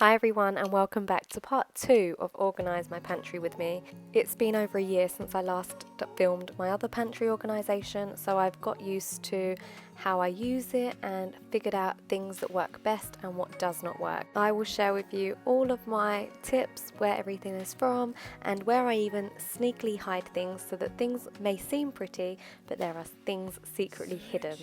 Hi everyone and welcome back to part 2 of Organise My Pantry with me. It's been over a year since I last filmed my other pantry organisation, so I've got used to how I use it and figured out things that work best and what does not work. I will share with you all of my tips, where everything is from, and where I even sneakily hide things so that things may seem pretty, but there are things secretly hidden.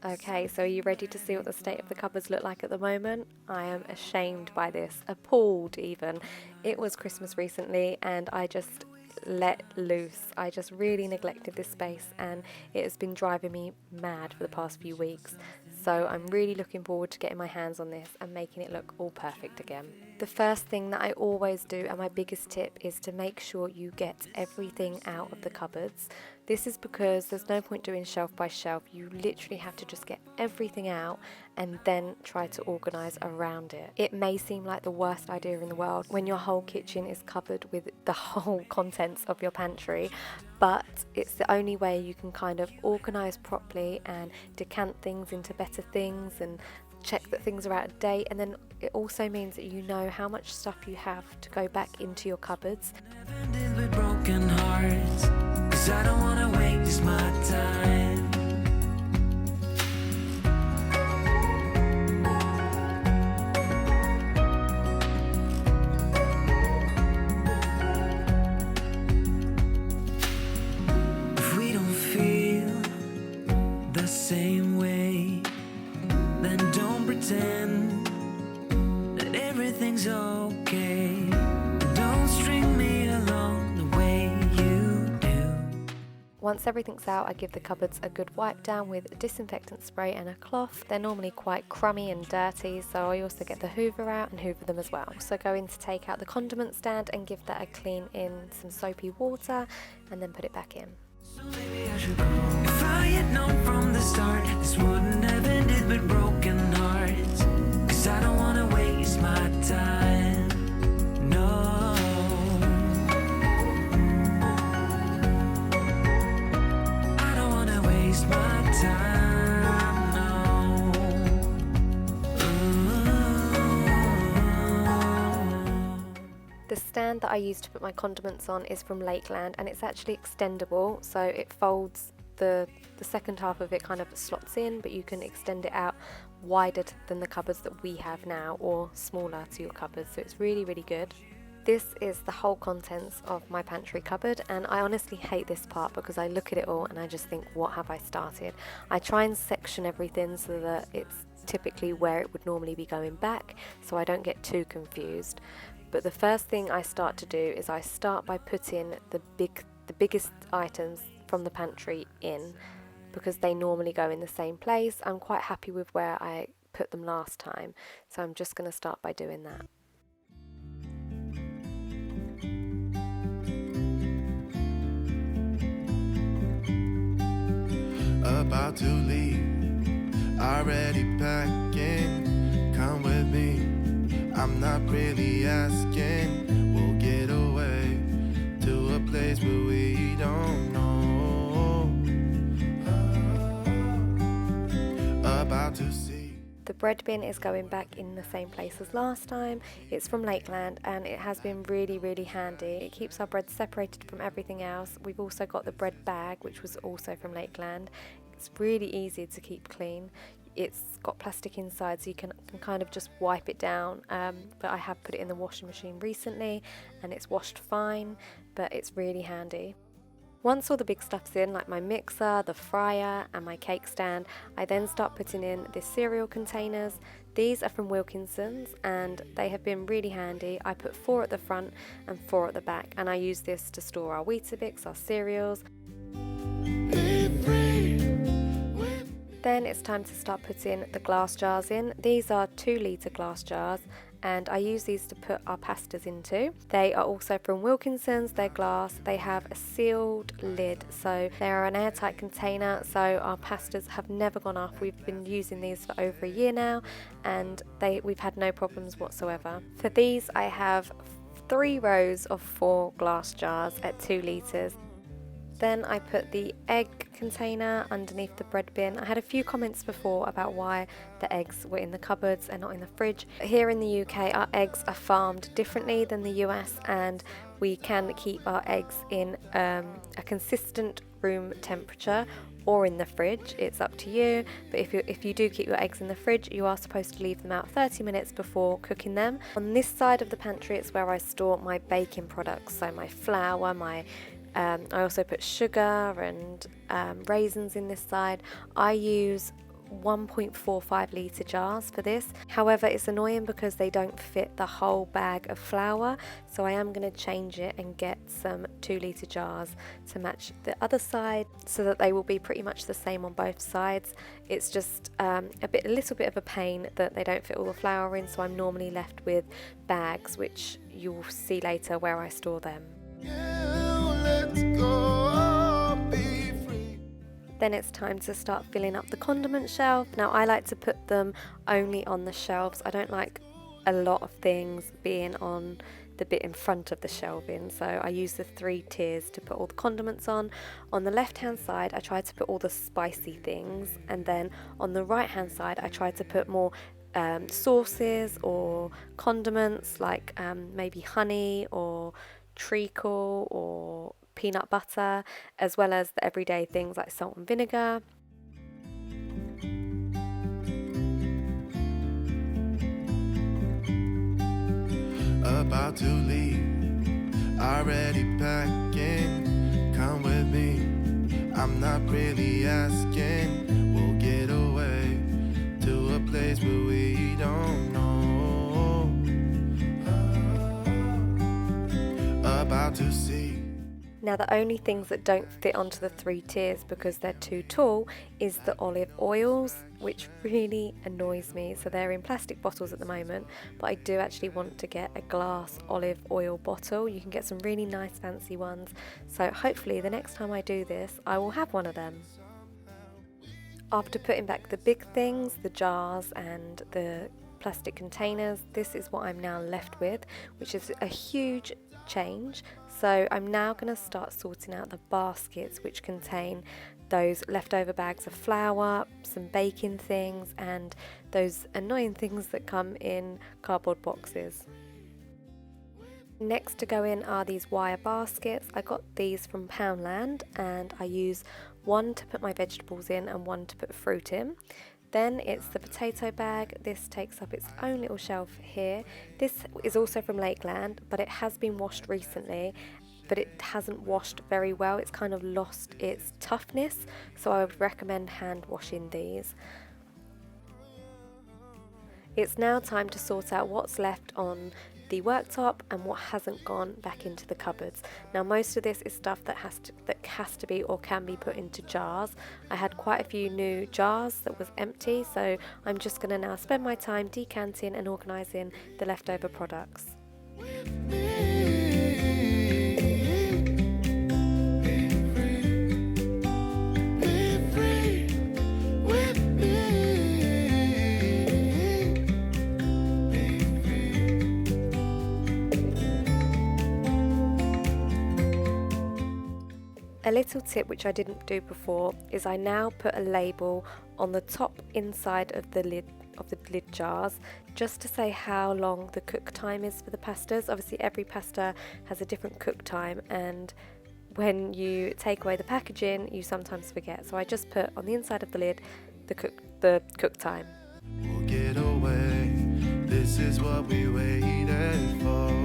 Okay, so are you ready to see what the state of the cupboards look like at the moment? I am ashamed by this, appalled even. It was Christmas recently and I just let loose. I just really neglected this space and it has been driving me mad for the past few weeks. So I'm really looking forward to getting my hands on this and making it look all perfect again. The first thing that I always do, and my biggest tip, is to make sure you get everything out of the cupboards. This is because there's no point doing shelf by shelf. You literally have to just get everything out and then try to organise around it. It may seem like the worst idea in the world when your whole kitchen is covered with the whole contents of your pantry, but it's the only way you can kind of organise properly and decant things into better things and check that things are out of date, and then it also means that you know how much stuff you have to go back into your cupboards. Broken hearts, 'cause I don't wanna waste my time. If we don't feel the same way, then don't pretend that everything's okay. Don't string me along the way you do. Once everything's out, I give the cupboards a good wipe down with disinfectant spray and a cloth. They're normally quite crummy and dirty, so I also get the hoover out and hoover them as well. So go in to take out the condiment stand and give that a clean in some soapy water and then put it back in. So maybe I should go. If I had known from the start, this wouldn't have ended with broken hearts. 'Cause I don't wanna waste my time. No. I don't wanna waste my time. No. The stand that I use to put my condiments on is from Lakeland, and it's actually extendable, so it folds, the second half of it kind of slots in, but you can extend it out wider than the cupboards that we have now, or smaller to your cupboards, so it's really good. This is the whole contents of my pantry cupboard, and I honestly hate this part because I look at it all and I just think, what have I started? I try and section everything so that it's typically where it would normally be going back, so I don't get too confused. But the first thing I start to do is I start by putting the biggest items from the pantry in, because they normally go in the same place. I'm quite happy with where I put them last time, so I'm just going to start by doing that. About to leave, already packing. Come with me, I'm not really asking. We'll get away to a place where we don't know. About to see. The bread bin is going back in the same place as last time. It's from Lakeland and it has been really handy. It keeps our bread separated from everything else. We've also got the bread bag, which was also from Lakeland. It's really easy to keep clean. It's got plastic inside, so you can kind of just wipe it down, but I have put it in the washing machine recently and it's washed fine, but it's really handy. Once all the big stuff's in, like my mixer, the fryer and my cake stand, I then start putting in the cereal containers. These are from Wilkinson's and they have been really handy. I put 4 at the front and 4 at the back, and I use this to store our Weetabix, our cereals. Then it's time to start putting the glass jars in. These are 2-litre glass jars, and I use these to put our pastas into. They are also from Wilkinson's, they're glass. They have a sealed lid, so they are an airtight container, so our pastas have never gone off. We've been using these for over a year now, and we've had no problems whatsoever. For these, I have 3 rows of 4 glass jars at 2 litres. Then I put the egg container underneath the bread bin. I had a few comments before about why the eggs were in the cupboards and not in the fridge. Here in the UK, our eggs are farmed differently than the US, and we can keep our eggs in a consistent room temperature or in the fridge. It's up to you, but if you do keep your eggs in the fridge, you are supposed to leave them out 30 minutes before cooking them. On this side of the pantry, it's where I store my baking products, so my flour, I also put sugar and raisins in this side. I use 1.45 litre jars for this. However, it's annoying because they don't fit the whole bag of flour, so I am going to change it and get some 2 litre jars to match the other side, so that they will be pretty much the same on both sides. It's just a little bit of a pain that they don't fit all the flour in, so I'm normally left with bags, which you'll see later where I store them. Let's go, be free. Then it's time to start filling up the condiment shelf. Now I like to put them only on the shelves. I don't like a lot of things being on the bit in front of the shelving, so I use the 3 tiers to put all the condiments on. On the left hand side I try to put all the spicy things, and then on the right hand side I try to put more sauces or condiments like maybe honey or treacle or peanut butter, as well as the everyday things like salt and vinegar. About to leave, already packing. Come with me, I'm not really asking. We'll get away to a place where we don't know. About to see. Now the only things that don't fit onto the 3 tiers because they're too tall is the olive oils, which really annoys me. So they're in plastic bottles at the moment, but I do actually want to get a glass olive oil bottle. You can get some really nice fancy ones, so hopefully the next time I do this I will have one of them. After putting back the big things, the jars and the plastic containers, this is what I'm now left with, which is a huge change. So I'm now going to start sorting out the baskets which contain those leftover bags of flour, some baking things, and those annoying things that come in cardboard boxes. Next to go in are these wire baskets. I got these from Poundland, and I use one to put my vegetables in and one to put fruit in. Then it's the potato bag. This takes up its own little shelf here. This is also from Lakeland, but it has been washed recently, but it hasn't washed very well. It's kind of lost its toughness, so I would recommend hand washing these. It's now time to sort out what's left on the worktop and what hasn't gone back into the cupboards. Now most of this is stuff that has to be or can be put into jars. I had quite a few new jars that was empty, so I'm just going to now spend my time decanting and organising the leftover products. A little tip which I didn't do before is I now put a label on the top inside of the lid jars, just to say how long the cook time is for the pastas. Obviously every pasta has a different cook time, and when you take away the packaging you sometimes forget, so I just put on the inside of the lid the cook time. We'll get away, this is what we waited for.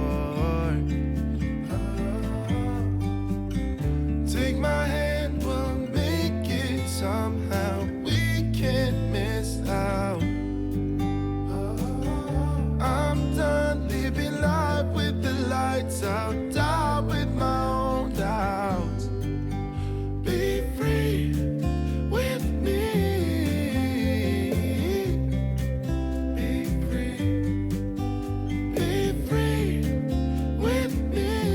Take my hand, we'll make it somehow. We can't miss out. I'm done living life with the lights out, down with my own doubts. Be free with me. Be free. Be free with me.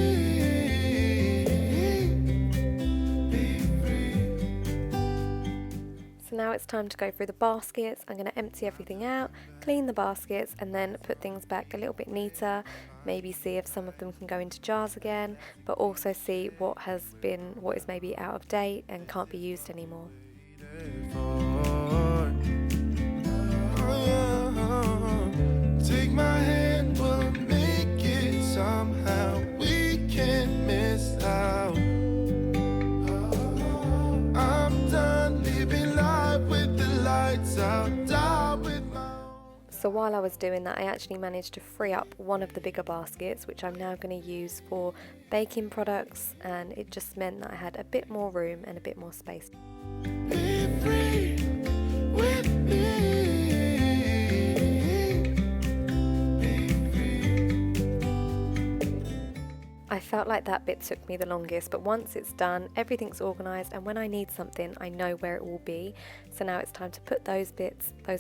So now it's time to go through the baskets. I'm going to empty everything out, clean the baskets and then put things back a little bit neater, maybe see if some of them can go into jars again, but also see what is maybe out of date and can't be used anymore. Take my hand, we'll make it somehow. We can't miss out. I'm done living life with the lights out. Die with my... So while I was doing that, I actually managed to free up one of the bigger baskets, which I'm now going to use for baking products, and it just meant that I had a bit more room and a bit more space. Be free with me. I felt like that bit took me the longest, but once it's done, everything's organised, and when I need something, I know where it will be. So now it's time to put those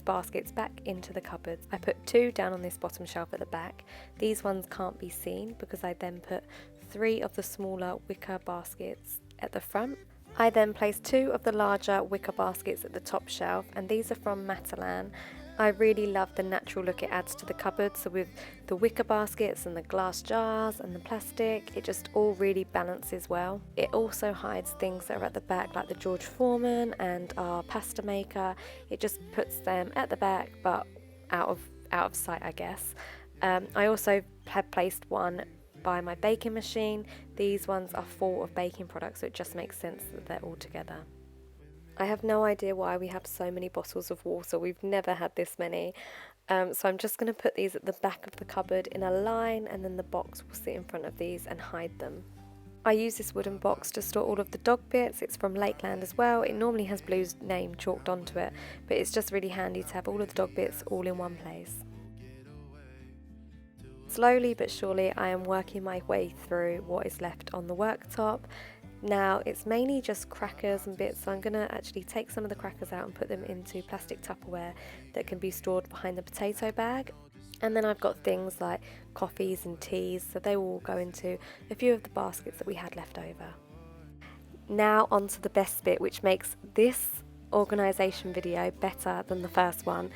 baskets back into the cupboards. I put 2 down on this bottom shelf at the back. These ones can't be seen because I then put 3 of the smaller wicker baskets at the front. I then placed 2 of the larger wicker baskets at the top shelf, and these are from Matalan. I really love the natural look it adds to the cupboard, so with the wicker baskets and the glass jars and the plastic, it just all really balances well. It also hides things that are at the back, like the George Foreman and our pasta maker. It just puts them at the back but out of sight, I guess. I also have placed one by my baking machine. These ones are full of baking products, so it just makes sense that they're all together. I have no idea why we have so many bottles of water. We've never had this many. So I'm just going to put these at the back of the cupboard in a line, and then the box will sit in front of these and hide them. I use this wooden box to store all of the dog bits. It's from Lakeland as well. It normally has Blue's name chalked onto it, but it's just really handy to have all of the dog bits all in one place. Slowly but surely I am working my way through what is left on the worktop. Now it's mainly just crackers and bits, so I'm going to actually take some of the crackers out and put them into plastic Tupperware that can be stored behind the potato bag. And then I've got things like coffees and teas, so they will all go into a few of the baskets that we had left over. Now onto the best bit, which makes this organisation video better than the first one.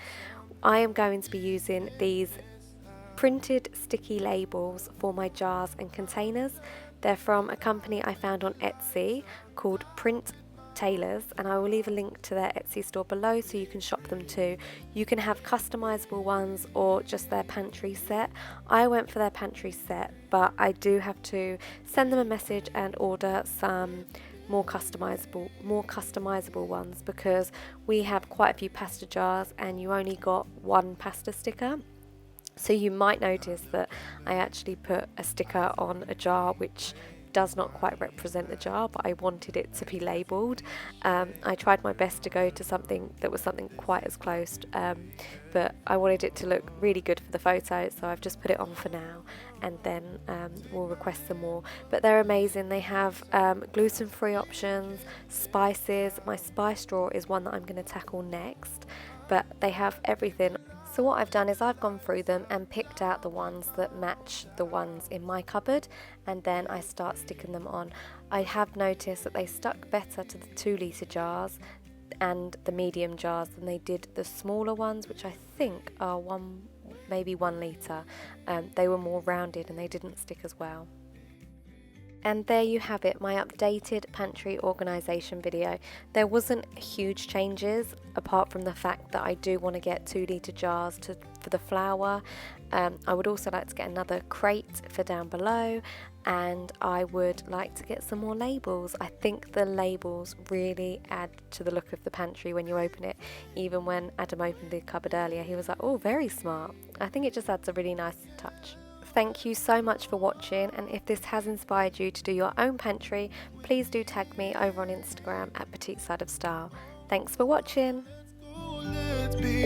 I am going to be using these printed sticky labels for my jars and containers. They're from a company I found on Etsy called Print Tailors, and I will leave a link to their Etsy store below so you can shop them too. You can have customizable ones or just their pantry set. I went for their pantry set, but I do have to send them a message and order some more customizable ones, because we have quite a few pasta jars and you only got one pasta sticker. So you might notice that I actually put a sticker on a jar which does not quite represent the jar, but I wanted it to be labelled. I tried my best to go to something that was something quite as close, but I wanted it to look really good for the photo, so I've just put it on for now, and then we'll request some more. But they're amazing. They have gluten-free options, spices. My spice drawer is one that I'm going to tackle next, but they have everything. So what I've done is I've gone through them and picked out the ones that match the ones in my cupboard, and then I start sticking them on. I have noticed that they stuck better to the 2-litre jars and the medium jars than they did the smaller ones, which I think are maybe 1 litre. They were more rounded and they didn't stick as well. And there you have it, my updated pantry organisation video. There wasn't huge changes apart from the fact that I do want to get 2-litre jars for the flour. I would also like to get another crate for down below, and I would like to get some more labels. I think the labels really add to the look of the pantry when you open it. Even when Adam opened the cupboard earlier, he was like, oh, very smart. I think it just adds a really nice touch. Thank you so much for watching, and if this has inspired you to do your own pantry, please do tag me over on Instagram at Petite Side of Style. Thanks for watching. Let's be